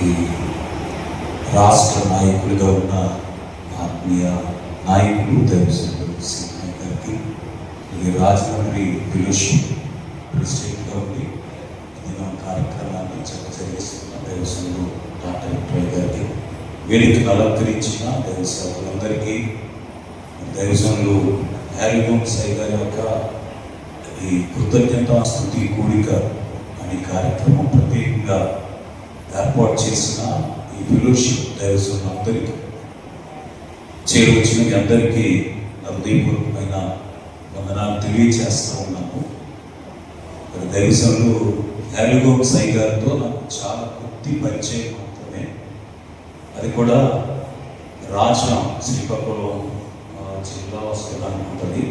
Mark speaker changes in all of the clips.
Speaker 1: ఈ రాష్ట్ర నాయకులుగా ఉన్న ఆత్మీయ నాయకులు దైవజనులు సింహయ్య గారికి, ఈ రాజమండ్రి ఫెలోషిప్ ప్రెసిడెంట్గా ఉండి దినం కార్యక్రమాన్ని జరిగిస్తున్న దైవజనులు డాక్టర్ విక్రమ్ గారికి, వేదికను అలంకరించిన దైవ సేవకులందరికీ, దైవజనులు హ్యారీగోమ్ సాయి గారి యొక్క ఈ కృతజ్ఞత స్తుతి కూడిక అనే కార్యక్రమం ప్రత్యేకంగా ఏర్పాటు చేసిన ఈ ఫెలోషిప్ దైవజనులందరికీ, చేరువచ్చిన మీ అందరికీ హృదయపూర్వకమైన వందనాలు తెలియజేస్తూ ఉన్నాను. దైవజనులు హ్యారీగోమ్ సాయి గారితో నాకు చాలా కొద్ది పరిచయం మాత్రమే, అది కూడా రాజాం, శ్రీకాకుళం జిల్లా వస్తుంది అనుకుంటుంది.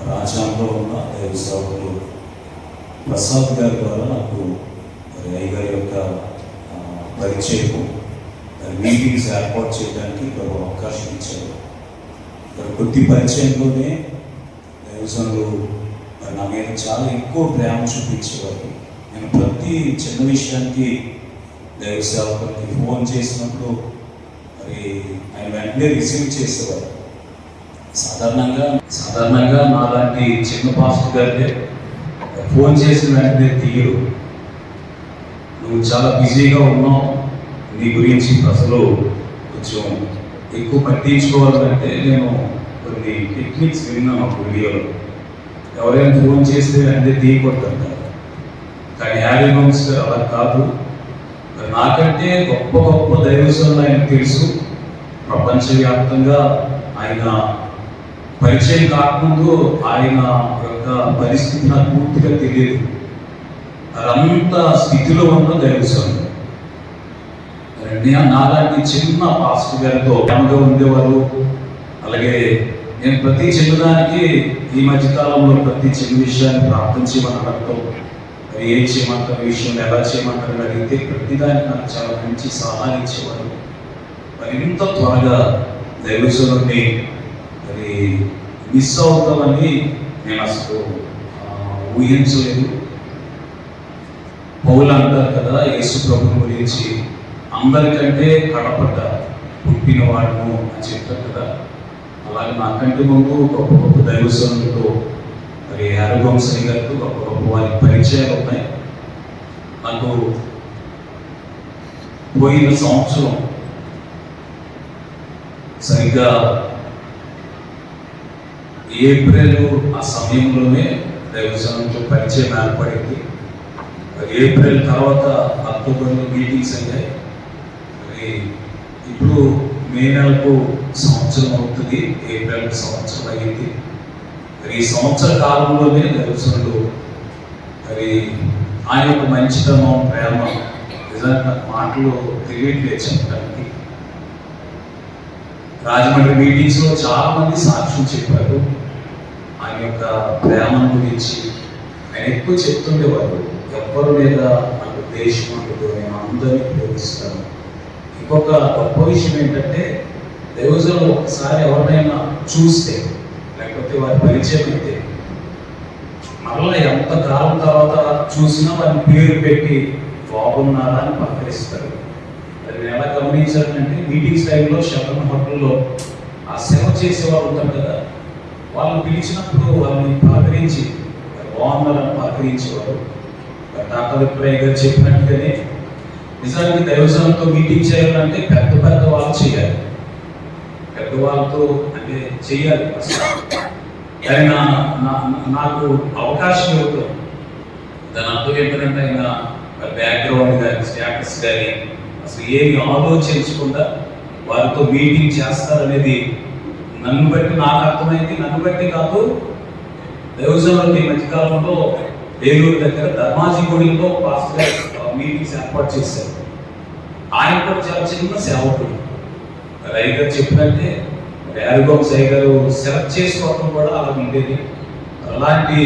Speaker 1: రాజాంలో ఉన్న దైవ సేవకులు ప్రసాద్ గారి ద్వారా నాకు అయ్య గారి యొక్క పరిచయం, మీటింగ్స్ ఏర్పాటు చేయడానికి అవకాశం ఇచ్చారు. కొద్ది పరిచయంలోనే దైవజనులు నా మీద చాలా ఎక్కువ ప్రేమ చూపించేవారు. నేను ప్రతి చిన్న విషయానికి దైవ సేవకులకి ఫోన్ చేసినప్పుడు మరి ఆయన వెంటనే రిసీవ్ చేసేవారు. సాధారణంగా నాలాంటి చిన్న పాస్టర్ గారికి ఫోన్ చేసిన వెంటనే తీయరు. నువ్వు చాలా బిజీగా ఉన్నావు, నీ గురించి అసలు కొంచెం ఎక్కువ పట్టించుకోవాలంటే నేను కొన్ని టెక్నిక్స్ విన్నాను ఒక వీడియోలో. ఎవరైనా ఫోన్ చేస్తే వెంటనే తీయకూడదు, కానీ హ్యారీగోమ్స్ అలా కాదు. నాకంటే గొప్ప గొప్ప దైవజనులు ఆయన తెలుసు. ప్రపంచవ్యాప్తంగా ఆయన పరిచయం కాకముందు ఆయన యొక్క పరిస్థితి నాకు పూర్తిగా తెలియదు. అదంత స్థితిలో ఉన్న దైవజనులు నాలాంటి చిన్న పాస్టర్ గారితో ప్రేమగా ఉండేవారు. అలాగే నేను ప్రతి చిన్నదానికి ఈ మధ్యకాలంలో ప్రతి చిన్న విషయాన్ని ప్రార్థన చేయమని అడగటం, మరి ఏం చేయమంటారు, విషయం ఎలా చేయమంటారు అడిగితే ప్రతిదానికి నాకు చాలా మంచి సలహాలు ఇచ్చేవారు. మరి ఇంత త్వరగా దైవజనుడిని మరి మిస్ అవుతామని నేను అసలు ఊహించలేదు. పౌలు అంటారు కదా, యేసు ప్రభు గురించి అందరికంటే కడపడ్డ పుట్టినవాడును అని చెప్తారు కదా. అలాగే నాకంటే ముందు గొప్ప గొప్ప దైవజనులతో మరి హ్యారీగోమ్ సాయి గారితో గొప్ప గొప్ప వారి పరిచయాలు ఉన్నాయి. నాకు పోయిన సంవత్సరం సరిగ్గా ఏప్రిల్ ఆ సమయంలోనే దైవజనులతో పరిచయం ఏర్పడింది. ఏప్రిల్ తర్వాత అక్టోబర్లో మీటింగ్స్ అయ్యాయి. మరి ఇప్పుడు మే నెలకు సంవత్సరం అవుతుంది, ఏప్రిల్ సంవత్సరం అయ్యింది. మరి ఈ సంవత్సర కాలంలోనే దైవజనులు మరి ఆయన యొక్క మంచితనం, ప్రేమ నిజంగా నాకు మాటలు తెలియట్లేదు చెప్పడానికి. రాజమండ్రి మీటింగ్స్లో చాలా మంది సాక్ష్యం చెప్పారు ఆయన యొక్క ప్రేమను గురించి. ఆయన ఎక్కువ చెప్తుండేవారు, ఎవరి మీద నాకు దేశం ఉండదు, నేను అందరినీ ప్రేమిస్తాను. ఇంకొక గొప్ప విషయం ఏంటంటే, దైవజనులు ఒకసారి ఎవరినైనా చూస్తే లేకపోతే వారి పరిచయం అయితే మరలా ఎంత కాలం తర్వాత చూసినా వారిని పేరు పెట్టి బాగున్నారా అని పలకరిస్తారు. అది నేను ఎలా గమనించానంటే, మీటింగ్స్ టైంలో శబరణ హోటల్లో ఆ సేవ చేసేవాళ్ళు ఉంటారు కదా, వాళ్ళు పిలిచినప్పుడు వాళ్ళని పలకరించి బాగున్నారని పలకరించేవారు. డాక్టర్ విక్రమ్ గారు చెప్పినట్టుగానే నిజానికి దైవజనులతో మీటింగ్ చేయాలంటే పెద్ద పెద్ద వాళ్ళు చేయాలి, పెద్దవాళ్ళతో అంటే చేయాలి. కానీ నాకు అవకాశం ఇవ్వదు. దాని అర్థం ఏంటంటే ఆయన బ్యాక్గ్రౌండ్ కానీ స్టేటస్ కానీ అసలు ఏమి ఆలోచించకుండా వారితో మీటింగ్ చేస్తారనేది నన్ను బట్టి నాకు అర్థమైంది. నన్ను బట్టి కాదు, దైవజనులు ఈ మధ్యకాలంలో ఏలూరు దగ్గర ధర్మాజీ గుడిలో పాస్టర్ మీటింగ్స్ ఏర్పాటు చేశారు. ఆయన కూడా చాలా చిన్న సేవకుడు. రవి గారు చెప్పినట్టే హ్యారీగోమ్ సాయి గారు సెలెక్ట్ చేసుకోవడం కూడా అలా ఉండేది. అలాంటి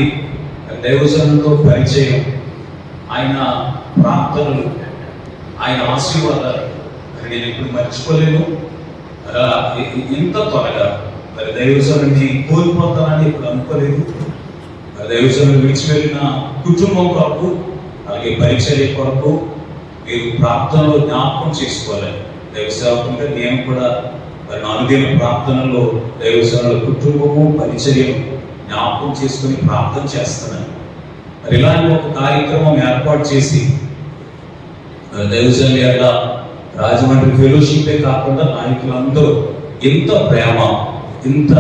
Speaker 1: దైవజనులతో పరిచయం, ఆయన ప్రార్థనలు, ఆయన ఆశీర్వాదాలు నేను ఎప్పుడు మర్చిపోలేను. ఇంత త్వరగా మరి దైవజనుడిని కోల్పోతానని ఇప్పుడు అనుకోలేదు. దైవజనుడు విడిచి వెళ్ళిన కుటుంబం కొరకు, అలాగే పరిచర్య కొరకు మీరు ప్రార్థనలో జ్ఞాపకం చేసుకోవాలని దైవ సేవకుంటే నేను కూడా మరి అనుదిన ప్రార్థనలో దైవ సేవల కుటుంబము పరిచర్యను జ్ఞాపకం చేసుకుని ప్రార్థన చేస్తానని మరి ఇలాంటి ఒక కార్యక్రమం ఏర్పాటు చేసి దైవజనుల రాజమండ్రి ఫెలోషిపే కాకుండా నాయకులందరూ ఎంత ప్రేమ ఇంత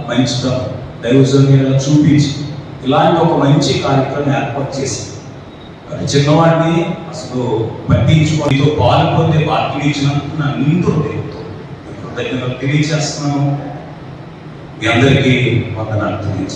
Speaker 1: మంచితనం దైవజనుల చూపించి ఇలాంటి ఒక మంచి కార్యక్రమం ఏర్పాటు చేసి చిన్నవాడిని అసలు పట్టించుకొని పాలు పొందే వాటిని ఇచ్చినందుకు నా నిండు దేవుతో కృతజ్ఞతలు తెలియజేస్తున్నాను. మీ అందరికీ వందనాలు తెలియజేస్తాను.